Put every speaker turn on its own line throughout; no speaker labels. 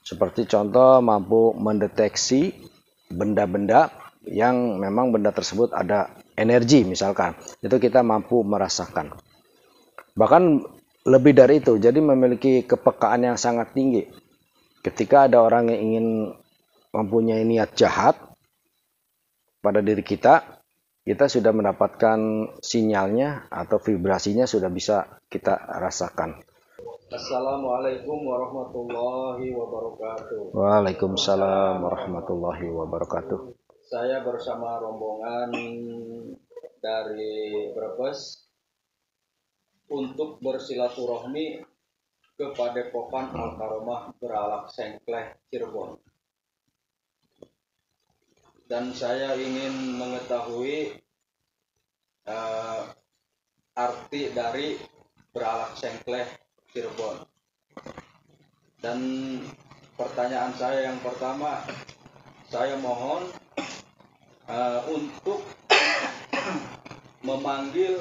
Seperti contoh mampu mendeteksi benda-benda yang memang benda tersebut ada energi misalkan. Itu kita mampu merasakan. Bahkan lebih dari itu, jadi memiliki kepekaan yang sangat tinggi. Ketika ada orang yang ingin mempunyai niat jahat pada diri kita, kita sudah mendapatkan sinyalnya atau vibrasinya sudah bisa kita rasakan.
Assalamualaikum warahmatullahi wabarakatuh.
Waalaikumsalam warahmatullahi wabarakatuh.
Saya bersama rombongan dari Brebes untuk bersilaturahmi ke Padepokan Al-Karomah Beralak Sengkleh Cirebon. Dan saya ingin mengetahui arti dari Beralak Sengkleh Cirebon. Dan pertanyaan saya yang pertama, saya mohon untuk memanggil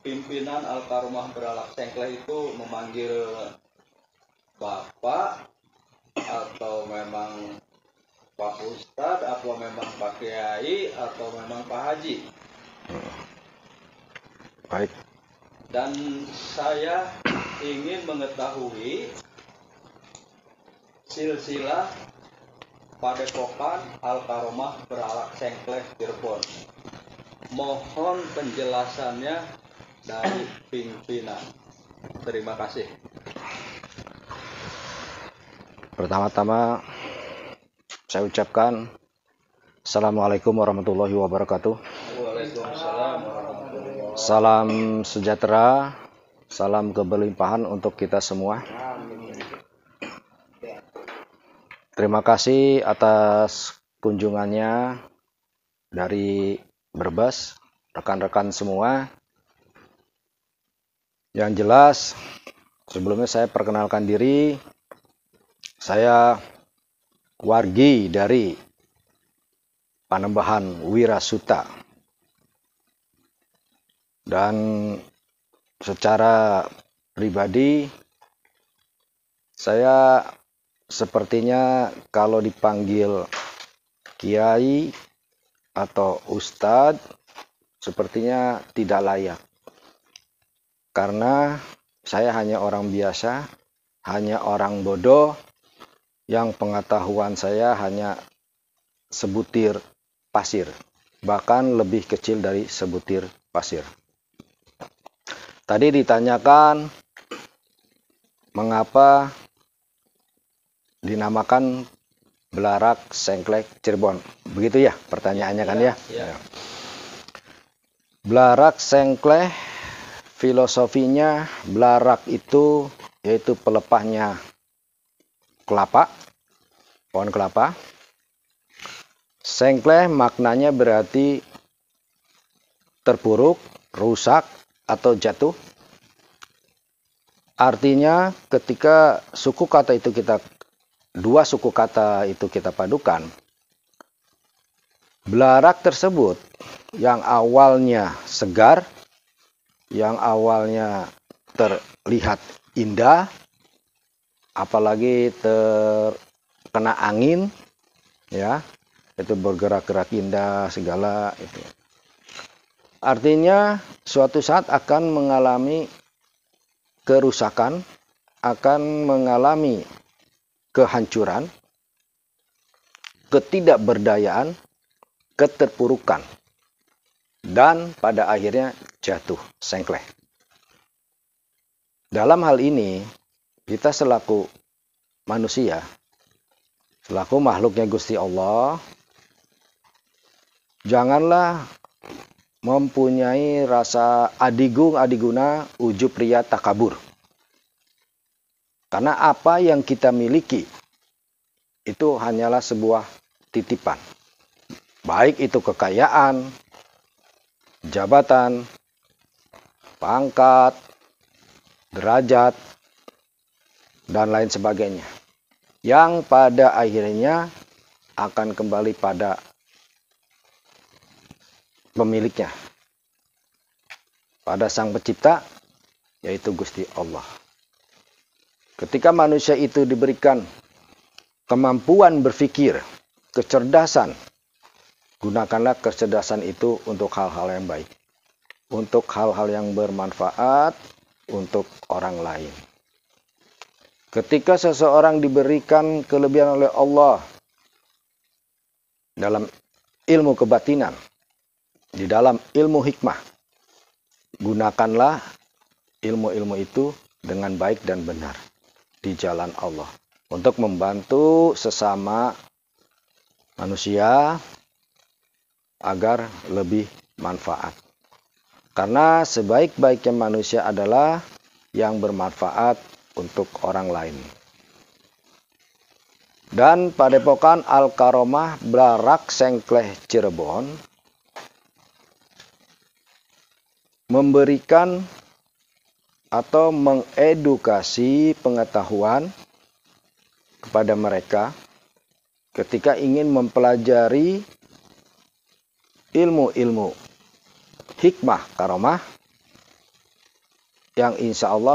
pimpinan Al-Karomah Beralak Sengkleh itu memanggil Bapak atau memang Pak Ustadz atau memang Pak Kiai atau memang Pak Haji.
Baik.
Dan saya ingin mengetahui silsilah Padepokan Al-Karomah Beralak Sengkleh Cirebon. Mohon penjelasannya dari pimpinan. Terima kasih.
Pertama-tama saya ucapkan Assalamualaikum warahmatullahi wabarakatuh.
Waalaikumsalam warahmatullahi wabarakatuh.
Salam sejahtera, salam keberlimpahan untuk kita semua. Terima kasih atas kunjungannya dari Brebes, rekan-rekan semua. Yang jelas, sebelumnya saya perkenalkan diri. Saya wargi dari Panembahan Wirasuta. Dan secara pribadi, saya sepertinya kalau dipanggil Kiai atau Ustadz, sepertinya tidak layak. Karena saya hanya orang biasa, hanya orang bodoh, yang pengetahuan saya hanya sebutir pasir, bahkan lebih kecil dari sebutir pasir. Tadi ditanyakan mengapa dinamakan Beralak Sengkleh Cirebon. Begitu ya pertanyaannya kan ya?
Ya.
Beralak Sengkleh, filosofinya belarak itu yaitu pelepahnya kelapa, pohon kelapa. Sengkleh maknanya berarti terpuruk, rusak, atau jatuh. Artinya ketika dua suku kata itu kita padukan, belarak tersebut yang awalnya segar, yang awalnya terlihat indah, apalagi terkena angin, ya, itu bergerak-gerak indah segala itu. Artinya suatu saat akan mengalami kerusakan, akan mengalami kehancuran, ketidakberdayaan, keterpurukan, dan pada akhirnya jatuh sengkleh. Dalam hal ini, kita selaku manusia, selaku makhluknya Gusti Allah, janganlah mempunyai rasa adigung, adiguna, ujub, ria, takabur. Karena apa yang kita miliki itu hanyalah sebuah titipan. Baik itu kekayaan, jabatan, pangkat, derajat, dan lain sebagainya. Yang pada akhirnya akan kembali pada pemiliknya, pada Sang Pencipta, yaitu Gusti Allah. Ketika manusia itu diberikan kemampuan berpikir, kecerdasan, gunakanlah kecerdasan itu untuk hal-hal yang baik, untuk hal-hal yang bermanfaat untuk orang lain. Ketika seseorang diberikan kelebihan oleh Allah dalam ilmu kebatinan, di dalam ilmu hikmah, gunakanlah ilmu-ilmu itu dengan baik dan benar di jalan Allah untuk membantu sesama manusia agar lebih manfaat. Karena sebaik-baiknya manusia adalah yang bermanfaat untuk orang lain. Dan Padepokan Al-Karomah Blarak Sengkleh Cirebon memberikan atau mengedukasi pengetahuan kepada mereka ketika ingin mempelajari ilmu-ilmu hikmah karomah yang insya Allah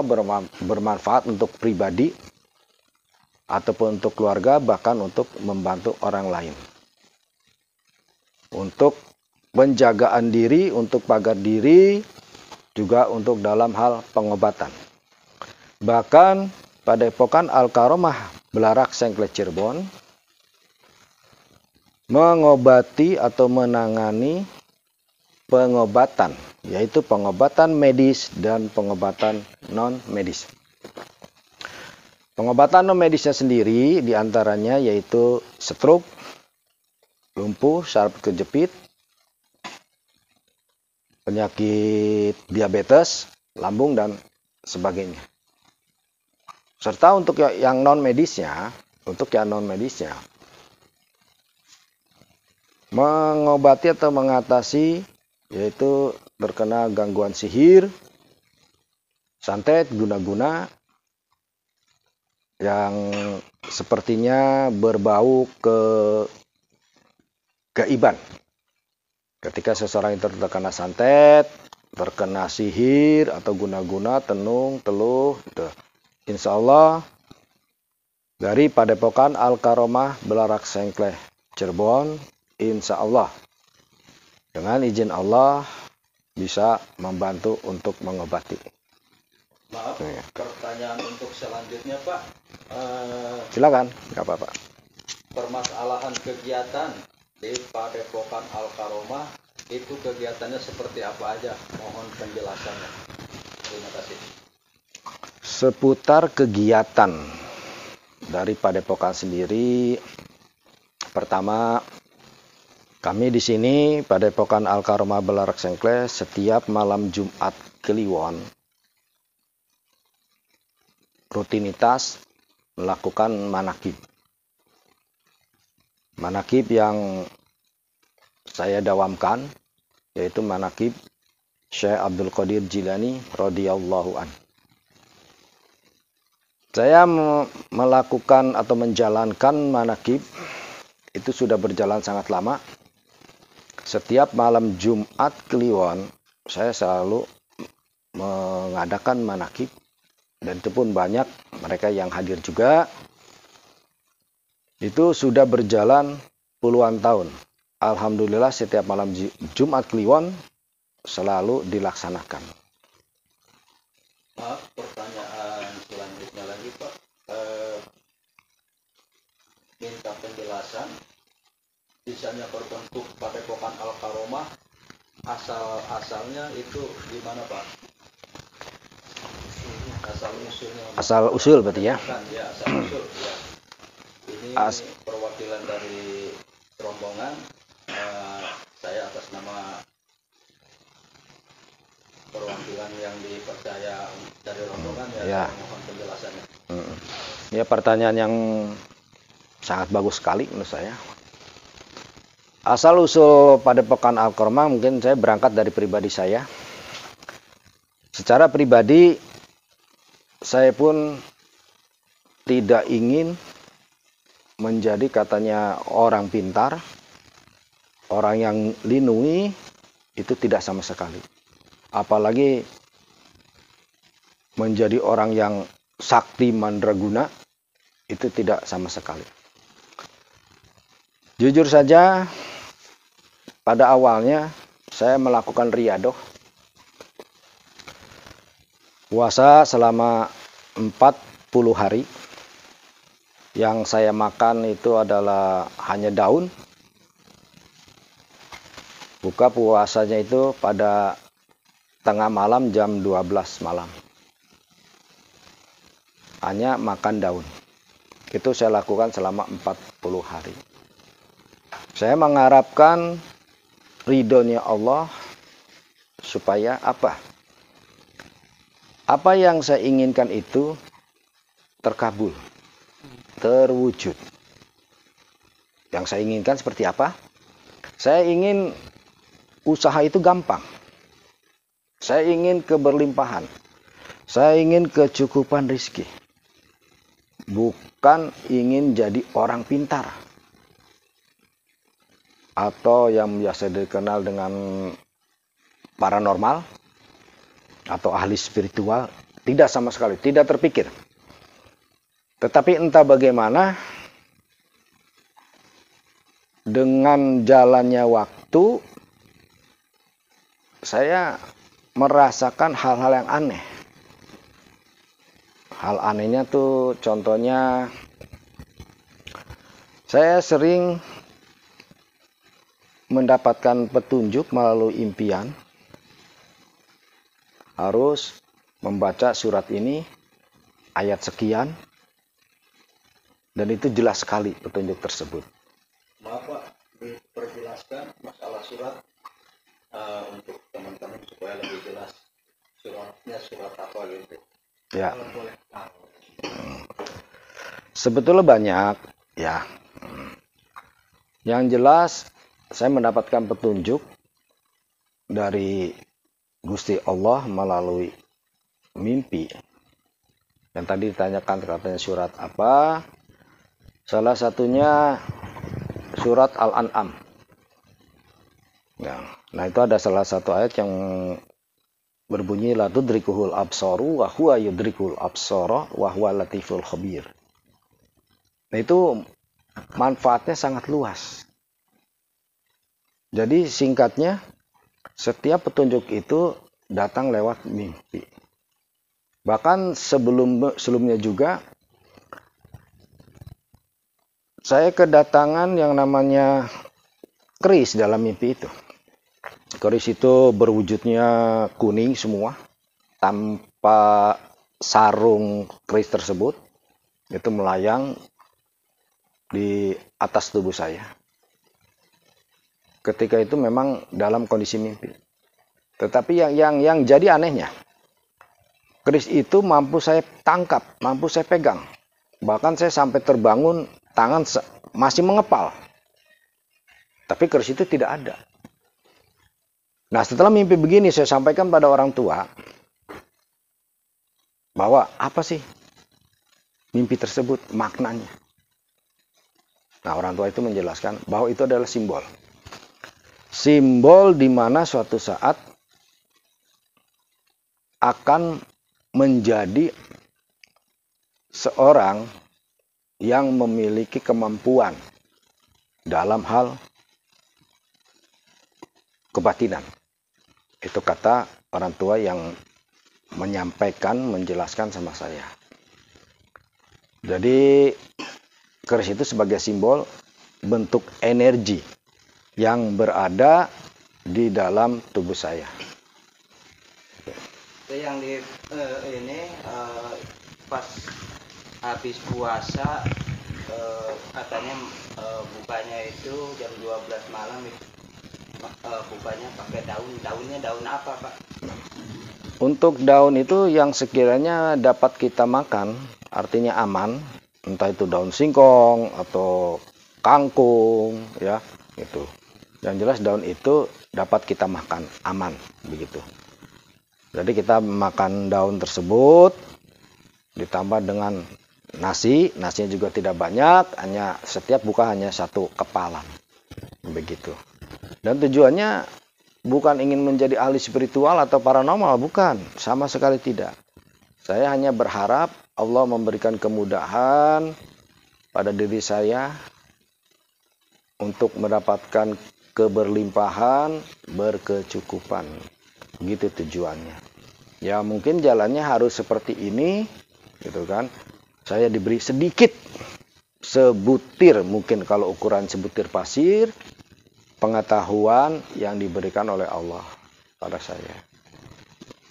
bermanfaat untuk pribadi ataupun untuk keluarga, bahkan untuk membantu orang lain. Untuk penjagaan diri, untuk pagar diri, juga untuk dalam hal pengobatan. Bahkan Padepokan Al-Karomah Blarak Sengkleh Cirebon mengobati atau menangani pengobatan, yaitu pengobatan medis dan pengobatan non-medis. Pengobatan non-medisnya sendiri diantaranya yaitu stroke, lumpuh, saraf kejepit, penyakit diabetes, lambung, dan sebagainya. Serta untuk yang non-medisnya, mengobati atau mengatasi yaitu terkena gangguan sihir, santet, guna-guna yang sepertinya berbau kegaiban. Ketika seseorang itu terkena santet, terkena sihir atau guna-guna, tenung, teluh, gitu. Insya Allah dari Padepokan Al-Karomah Blarak Sengkleh Cirebon, insya Allah dengan izin Allah bisa membantu untuk mengobati.
Maaf, pertanyaan untuk selanjutnya Pak.
Silakan, nggak apa-apa.
Permasalahan kegiatan di Padepokan Al-Karomah itu kegiatannya seperti apa aja? Mohon penjelasannya. Terima kasih.
Seputar kegiatan dari Padepokan sendiri, pertama kami di sini Padepokan Al-Karomah Blarak Sengkleh setiap malam Jumat Kliwon rutinitas melakukan manakib. Manakib yang saya dawamkan yaitu manakib Syekh Abdul Qadir Jilani radhiyallahu an. Saya melakukan atau menjalankan manakib itu sudah berjalan sangat lama. Setiap malam Jumat Kliwon saya selalu mengadakan manakib, dan itu pun banyak mereka yang hadir juga. Itu sudah berjalan puluhan tahun. Alhamdulillah setiap malam Jumat Kliwon selalu dilaksanakan.
Maaf, pertanyaan selanjutnya lagi Pak. Minta penjelasan sisanya berbentuk padepokan Al-Karomah, asalnya itu gimana Pak? Asal usulnya.
Asal usul berarti ya?
Bukan, ya asal usul ya. Ini perwakilan dari rombongan, saya atas nama perwakilan yang dipercaya dari rombongan ya. Mohon penjelasannya.
Ya, pertanyaan yang sangat bagus sekali menurut saya. Asal usul Padepokan Al-Karomah mungkin saya berangkat dari pribadi saya. Secara pribadi saya pun tidak ingin menjadi katanya orang pintar, orang yang lindungi, itu tidak sama sekali. Apalagi menjadi orang yang sakti mandraguna, itu tidak sama sekali. Jujur saja, pada awalnya saya melakukan riyadoh, puasa selama 40 hari. Yang saya makan itu adalah hanya daun. Buka puasanya itu pada tengah malam jam 12 malam. Hanya makan daun. Itu saya lakukan selama 40 hari. Saya mengharapkan ridhonya Allah supaya apa? Apa yang saya inginkan itu terkabul, terwujud. Yang saya inginkan seperti apa? Saya ingin usaha itu gampang. Saya ingin keberlimpahan. Saya ingin kecukupan rezeki. Bukan ingin jadi orang pintar. Atau yang biasa dikenal dengan paranormal. Atau ahli spiritual. Tidak sama sekali. Tidak terpikir. Tetapi entah bagaimana. Dengan jalannya waktu. Saya merasakan hal-hal yang aneh. Hal anehnya tuh contohnya saya sering mendapatkan petunjuk melalui impian. Harus membaca surat ini ayat sekian. Dan itu jelas sekali petunjuk tersebut.
Maaf Pak, diperjelaskan masalah surat untuk teman-teman supaya lebih jelas suratnya surat apa gitu.
Ya. Sebetulnya banyak ya. Yang jelas saya mendapatkan petunjuk dari Gusti Allah melalui mimpi. Yang tadi ditanyakan katanya surat apa? Salah satunya surat Al-An'am. Nah, itu ada salah satu ayat yang berbunyi la tudrikuhul absaru wa huwa yudrikul absara wa huwa latiful khabir. Nah, itu manfaatnya sangat luas. Jadi singkatnya, setiap petunjuk itu datang lewat mimpi. Bahkan sebelumnya juga saya kedatangan yang namanya keris dalam mimpi itu. Keris itu berwujudnya kuning semua, tanpa sarung keris tersebut. Itu melayang di atas tubuh saya. Ketika itu memang dalam kondisi mimpi. Tetapi yang jadi anehnya, keris itu mampu saya tangkap, mampu saya pegang. Bahkan saya sampai terbangun, tangan masih mengepal. Tapi keris itu tidak ada. Nah, setelah mimpi begini saya sampaikan pada orang tua bahwa apa sih mimpi tersebut, maknanya. Nah, orang tua itu menjelaskan bahwa itu adalah simbol. Simbol di mana suatu saat akan menjadi seorang yang memiliki kemampuan dalam hal kebatinan. Itu kata orang tua yang menyampaikan, menjelaskan sama saya. Jadi keris itu sebagai simbol bentuk energi yang berada di dalam tubuh saya.
Itu yang di ini pas habis puasa katanya bukanya itu jam 12 malam itu bukanya pakai daunnya daun apa Pak?
Untuk daun itu yang sekiranya dapat kita makan, artinya aman, entah itu daun singkong atau kangkung, ya, itu. Yang jelas daun itu dapat kita makan, aman, begitu. Jadi kita makan daun tersebut, ditambah dengan nasinya juga tidak banyak, hanya setiap buka hanya 1 kepalan, begitu. Dan tujuannya bukan ingin menjadi ahli spiritual atau paranormal, bukan, sama sekali tidak. Saya hanya berharap Allah memberikan kemudahan pada diri saya untuk mendapatkan keberlimpahan, berkecukupan. Begitu tujuannya. Ya mungkin jalannya harus seperti ini, gitu kan. Saya diberi sedikit, sebutir, mungkin kalau ukuran sebutir pasir, pengetahuan yang diberikan oleh Allah pada saya.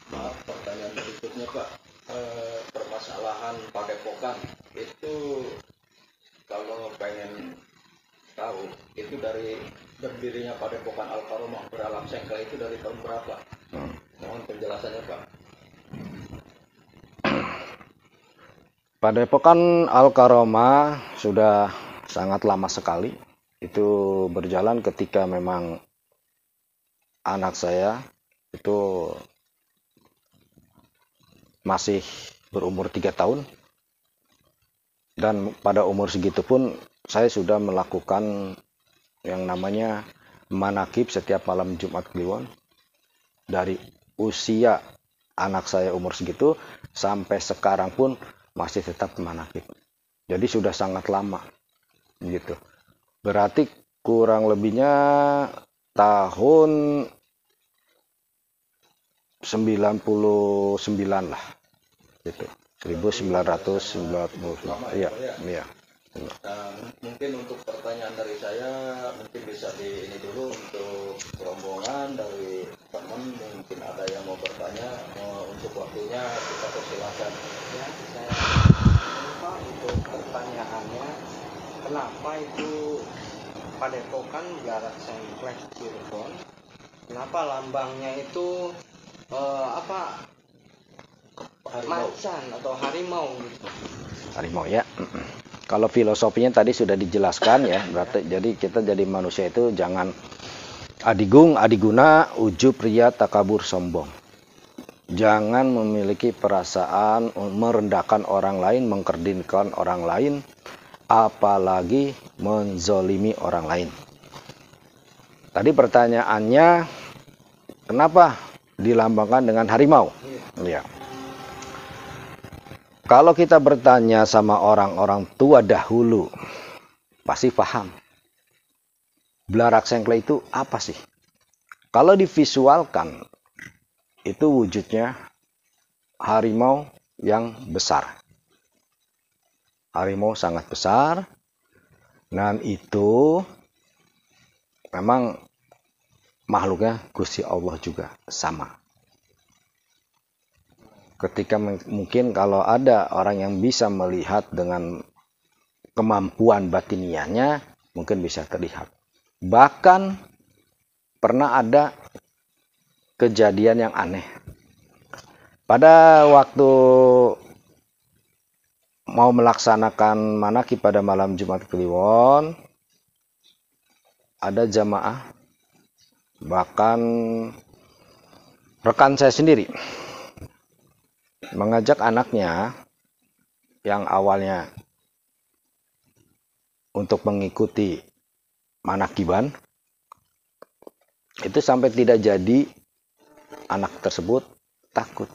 Maaf, pertanyaan berikutnya Pak, permasalahan padepokan itu kalau pengen tahu itu dari berdirinya padepokan Al-Karomah Beralam Sengkla itu dari tahun berapa? Mohon penjelasannya Pak.
Padepokan Al-Karomah sudah sangat lama sekali. Itu berjalan ketika memang anak saya itu masih berumur 3 tahun. Dan pada umur segitu pun saya sudah melakukan yang namanya manakib setiap malam Jumat Kliwon. Dari usia anak saya umur segitu sampai sekarang pun masih tetap manakib. Jadi sudah sangat lama gitu. Berarti kurang lebihnya tahun 99 lah gitu. 1990. Iya, iya.
Nah, mungkin untuk pertanyaan dari saya mungkin bisa di ini dulu untuk rombongan dari teman, mungkin ada yang mau bertanya, untuk waktunya kita persilakan.
Ya, saya lupa untuk pertanyaannya, kenapa itu padepokan Garak Sengklek Cirebon, kenapa lambangnya itu apa, macan atau harimau gitu?
Harimau ya. Kalau filosofinya tadi sudah dijelaskan ya, berarti jadi kita jadi manusia itu jangan adigung, adiguna, ujub, ria, takabur, sombong. Jangan memiliki perasaan merendahkan orang lain, mengkerdilkan orang lain, apalagi menzolimi orang lain. Tadi pertanyaannya, kenapa dilambangkan dengan harimau? Iya. Kalau kita bertanya sama orang-orang tua dahulu, pasti paham. Belarak Sengkla itu apa sih? Kalau divisualkan, itu wujudnya harimau yang besar. Harimau sangat besar, dan itu memang makhluknya Gusti Allah juga sama. Ketika mungkin kalau ada orang yang bisa melihat dengan kemampuan batiniahnya, mungkin bisa terlihat. Bahkan pernah ada kejadian yang aneh. Pada waktu mau melaksanakan manakib pada malam Jumat Kliwon, ada jamaah, bahkan rekan saya sendiri, mengajak anaknya yang awalnya untuk mengikuti manakiban, itu sampai tidak jadi, anak tersebut takut.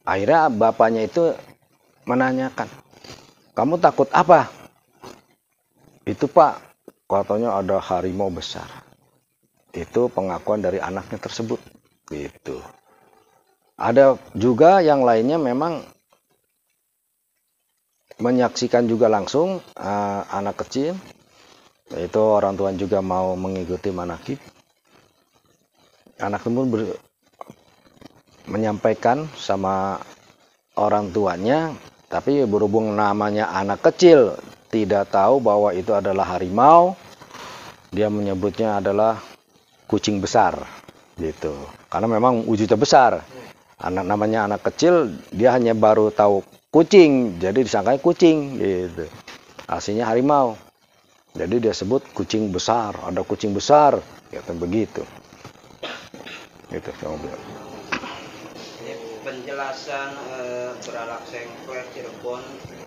Akhirnya bapaknya itu menanyakan, kamu takut apa? Itu Pak, katanya ada harimau besar. Itu pengakuan dari anaknya tersebut. Gitu. Ada juga yang lainnya memang menyaksikan juga langsung anak kecil, yaitu orang tua juga mau mengikuti manakib. Anak pun menyampaikan sama orang tuanya, tapi berhubung namanya anak kecil tidak tahu bahwa itu adalah harimau, dia menyebutnya adalah kucing besar gitu. Karena memang wujudnya besar. Namanya anak kecil, dia hanya baru tahu kucing, jadi disangkanya kucing gitu. Aslinya harimau. Jadi dia sebut kucing besar, ada kucing besar, gitu begitu. Gitu kamu bilang.
Penjelasan Beralak Sengkleh Cirebon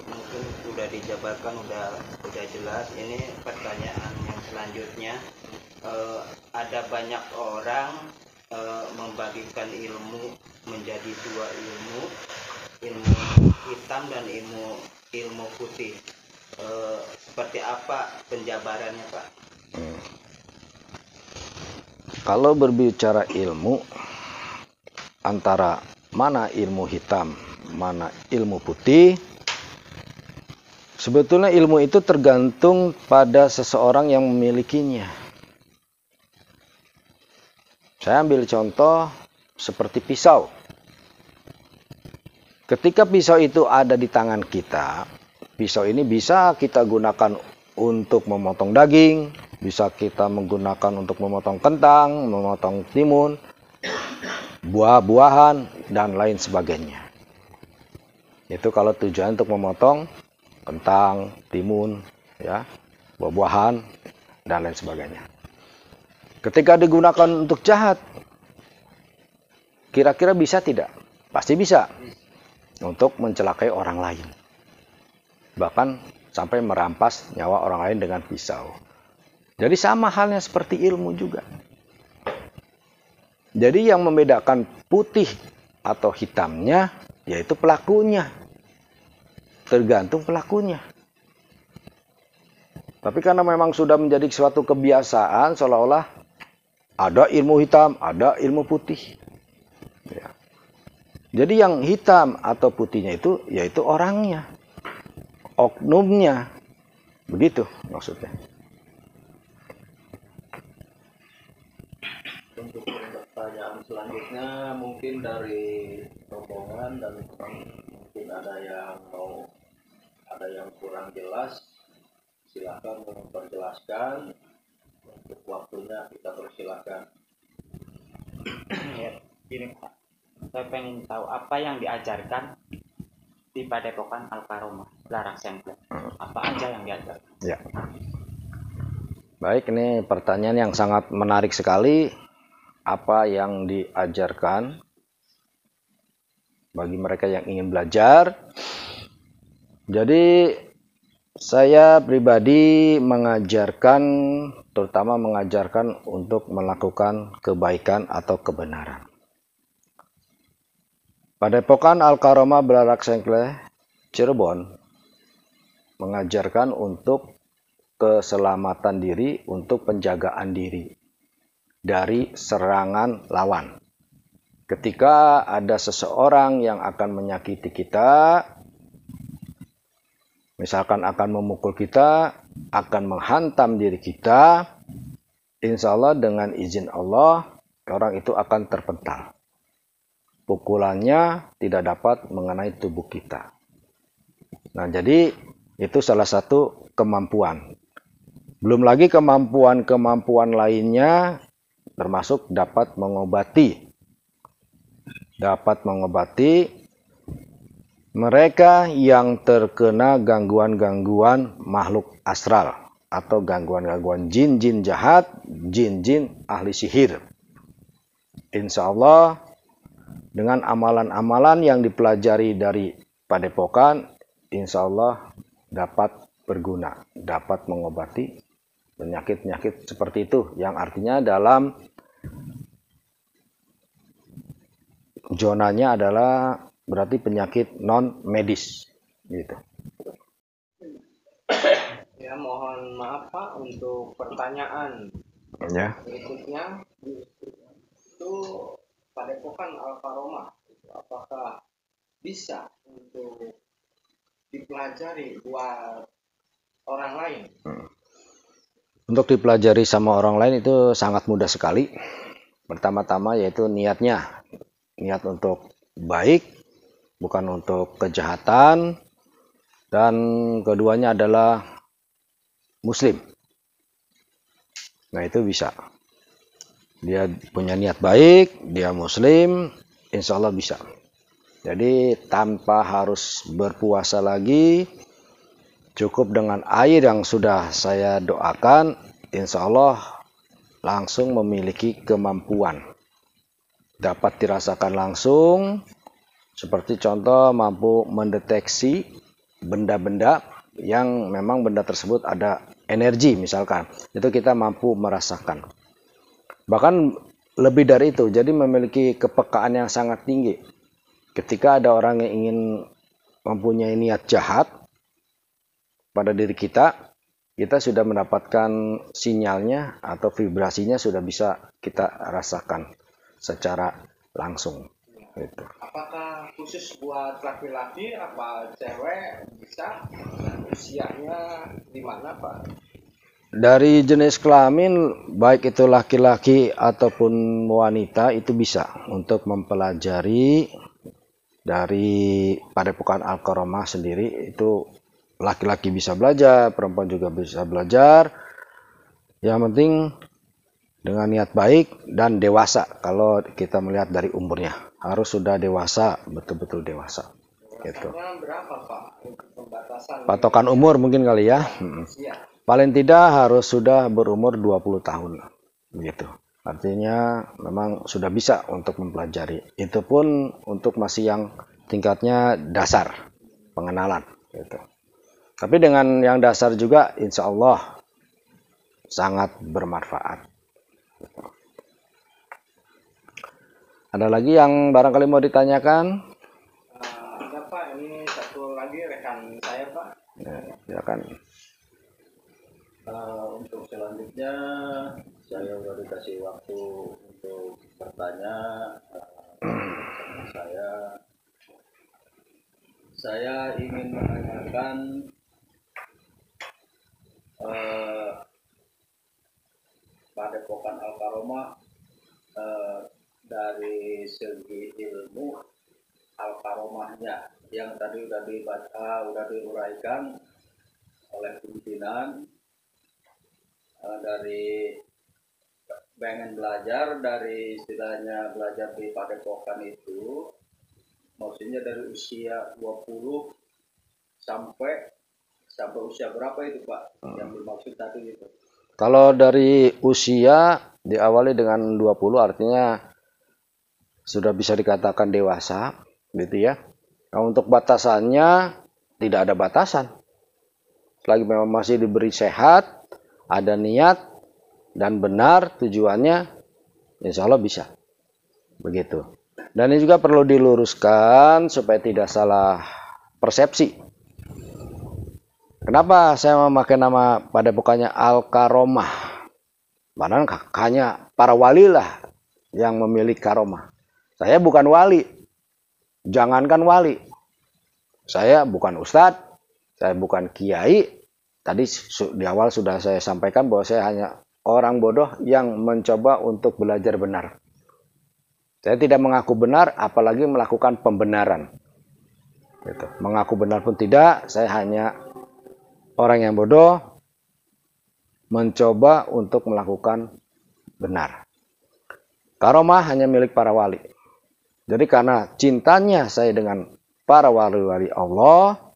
mungkin sudah dijabarkan, udah jelas. Ini pertanyaan yang selanjutnya, ada banyak orang membagikan ilmu menjadi dua ilmu hitam dan ilmu putih. Seperti apa penjabarannya, Pak?
Kalau berbicara ilmu, antara mana ilmu hitam, mana ilmu putih, sebetulnya ilmu itu tergantung pada seseorang yang memilikinya. Saya ambil contoh seperti pisau. Ketika pisau itu ada di tangan kita, pisau ini bisa kita gunakan untuk memotong daging, bisa kita menggunakan untuk memotong kentang, memotong timun, buah-buahan, dan lain sebagainya. Itu kalau tujuan untuk memotong kentang, timun, ya, buah-buahan, dan lain sebagainya. Ketika digunakan untuk jahat, kira-kira bisa tidak? Pasti bisa. Untuk mencelakai orang lain. Bahkan sampai merampas nyawa orang lain dengan pisau. Jadi sama halnya seperti ilmu juga. Jadi yang membedakan putih atau hitamnya yaitu pelakunya. Tergantung pelakunya. Tapi karena memang sudah menjadi suatu kebiasaan seolah-olah ada ilmu hitam, ada ilmu putih. Ya. Jadi yang hitam atau putihnya itu yaitu orangnya, oknumnya. Begitu maksudnya.
Untuk pertanyaan selanjutnya mungkin dari rombongan dan mungkin ada yang kurang jelas, silakan memperjelaskan. Untuk waktunya kita persilahkan.
Ya, ini Pak, saya pengen tahu apa yang diajarkan di Padepokan Al-Karomah Beralak Sengkleh. Apa aja yang diajarkan?
Ya. Baik, ini pertanyaan yang sangat menarik sekali. Apa yang diajarkan bagi mereka yang ingin belajar? Jadi saya pribadi terutama mengajarkan untuk melakukan kebaikan atau kebenaran. Padepokan Al-Karomah Beralak Sengkleh Cirebon mengajarkan untuk keselamatan diri, untuk penjagaan diri dari serangan lawan. Ketika ada seseorang yang akan menyakiti kita, misalkan akan memukul kita, akan menghantam diri kita, insya Allah dengan izin Allah, orang itu akan terpental. Pukulannya tidak dapat mengenai tubuh kita. Nah, jadi itu salah satu kemampuan. Belum lagi kemampuan lainnya, termasuk dapat mengobati mereka yang terkena gangguan-gangguan makhluk astral atau gangguan-gangguan jin-jin jahat, jin-jin ahli sihir. Insya Allah dengan amalan-amalan yang dipelajari dari Padepokan, insya Allah dapat berguna, dapat mengobati penyakit-penyakit seperti itu, yang artinya dalam zonanya adalah berarti penyakit non medis gitu.
Ya, mohon maaf Pak untuk pertanyaan
Ya.
berikutnya. Itu Padepokan Al-Karomah, apakah bisa untuk dipelajari buat orang lain?
Untuk dipelajari sama orang lain itu sangat mudah sekali. Pertama-tama yaitu niatnya. Niat untuk baik, bukan untuk kejahatan. Dan keduanya adalah muslim. Nah itu bisa. Dia punya niat baik, dia muslim, insya Allah bisa. Jadi tanpa harus berpuasa lagi, cukup dengan air yang sudah saya doakan, insya Allah langsung memiliki kemampuan. Dapat dirasakan langsung, seperti contoh mampu mendeteksi benda-benda yang memang benda tersebut ada energi misalkan. Itu kita mampu merasakan. Bahkan lebih dari itu, jadi memiliki kepekaan yang sangat tinggi. Ketika ada orang yang ingin mempunyai niat jahat pada diri kita, kita sudah mendapatkan sinyalnya atau vibrasinya sudah bisa kita rasakan secara langsung. Gitu.
Apakah khusus buat laki-laki apa cewek bisa? Usianya di mana, Pak?
Dari jenis kelamin, baik itu laki-laki ataupun wanita, itu bisa untuk mempelajari dari Padepokan Al-Karomah sendiri. Itu laki-laki bisa belajar, perempuan juga bisa belajar. Yang penting dengan niat baik dan dewasa. Kalau kita melihat dari umurnya, harus sudah dewasa, betul-betul dewasa. Gitu.
Berapa, Pak? Untuk pembatasan
Patokan umur mungkin kali ya.
usia?
Paling tidak harus sudah berumur 20 tahun. Begitu. Artinya memang sudah bisa untuk mempelajari. Itu pun untuk masih yang tingkatnya dasar, pengenalan. Gitu. Tapi dengan yang dasar juga insya Allah sangat bermanfaat. Ada lagi yang barangkali mau ditanyakan?
Ada, Pak. Ini satu lagi rekan saya, Pak.
Ya, silakan.
Untuk selanjutnya saya udah dikasih waktu untuk bertanya. Saya ingin menanyakan Padepokan Al-Karomah dari segi ilmu Al-Karomahnya yang tadi udah dibaca, udah diuraikan oleh pimpinan. Dari pengen belajar dari istilahnya belajar di Padepokan itu maksudnya dari usia 20 sampai usia berapa itu, Pak, yang dimaksud tadi itu?
Kalau dari usia diawali dengan 20 artinya sudah bisa dikatakan dewasa, gitu ya. Nah, untuk batasannya tidak ada batasan. Selagi memang masih diberi sehat, ada niat dan benar tujuannya, insya Allah bisa. Begitu. Dan ini juga perlu diluruskan supaya tidak salah persepsi. Kenapa saya memakai nama Padepokannya Al-Karomah? Padahal hanya para wali lah yang memiliki karomah. Saya bukan wali. Jangankan wali. Saya bukan ustadz. Saya bukan kiai. Tadi di awal sudah saya sampaikan bahwa saya hanya orang bodoh yang mencoba untuk belajar benar. Saya tidak mengaku benar, apalagi melakukan pembenaran. Gitu. Mengaku benar pun tidak, saya hanya orang yang bodoh mencoba untuk melakukan benar. Karomah hanya milik para wali. Jadi karena cintanya saya dengan para wali-wali Allah,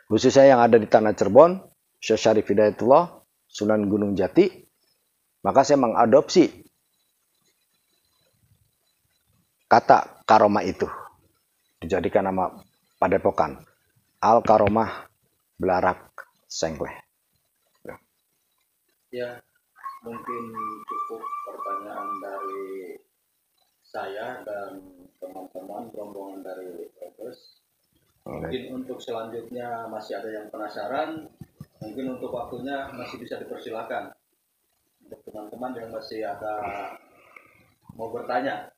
khususnya yang ada di Tanah Cirebon, Syekh Syarif Hidayatullah, Sunan Gunung Jati, maka saya mengadopsi kata karomah itu. Dijadikan nama Padepokan Al-Karomah Blarak Sengkleh.
Ya, mungkin cukup pertanyaan dari saya dan teman-teman rombongan dari Brebes. Mungkin untuk selanjutnya masih ada yang penasaran, mungkin untuk waktunya masih bisa dipersilakan untuk teman-teman yang masih ada mau bertanya.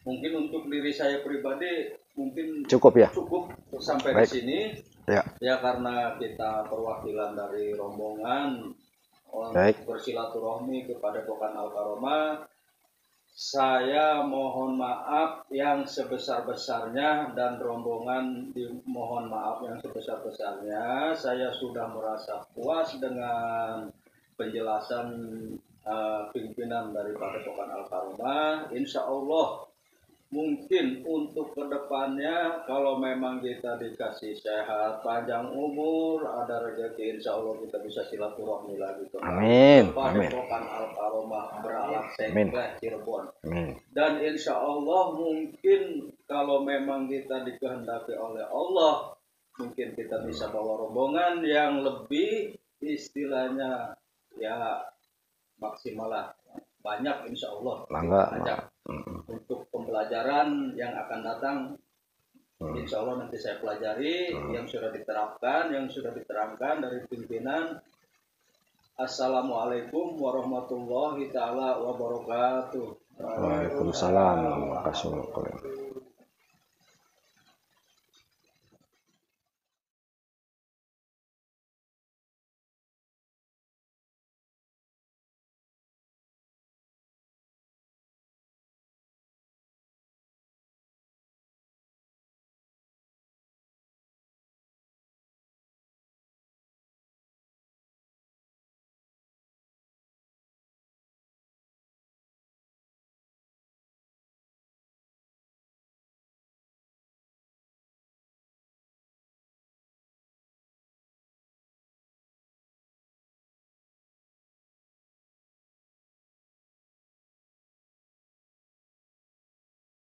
Mungkin untuk diri saya pribadi mungkin
Cukup ya.
cukup sampai
Baik.
di sini.
Ya.
Ya karena kita perwakilan dari rombongan
Baik.
untuk bersilaturahmi kepada Pokan Al-Karomah, saya mohon maaf yang sebesar-besarnya dan rombongan dimohon maaf yang sebesar-besarnya. Saya sudah merasa puas dengan penjelasan pimpinan daripada Pokan Al-Karomah. Insya Allah mungkin untuk kedepannya kalau memang kita dikasih sehat, panjang umur, ada rezeki, insya Allah kita bisa silaturahmi lagi
Amin.
kepada
Amin.
Pokan Al-Karomah Beralat
Amin.
Sengkleh Cirebon.
Amin.
Dan insya Allah mungkin kalau memang kita dikehendaki oleh Allah, mungkin kita bisa bawa rombongan yang lebih istilahnya ya maksimal lah, banyak insya Allah.
Mangga.
Untuk pembelajaran yang akan datang, insya Allah nanti saya pelajari yang sudah diterapkan, yang sudah diterangkan dari pimpinan. Assalamualaikum warahmatullahi taala wabarakatuh.
Waalaikumsalam warahmatullahi wabarakatuh.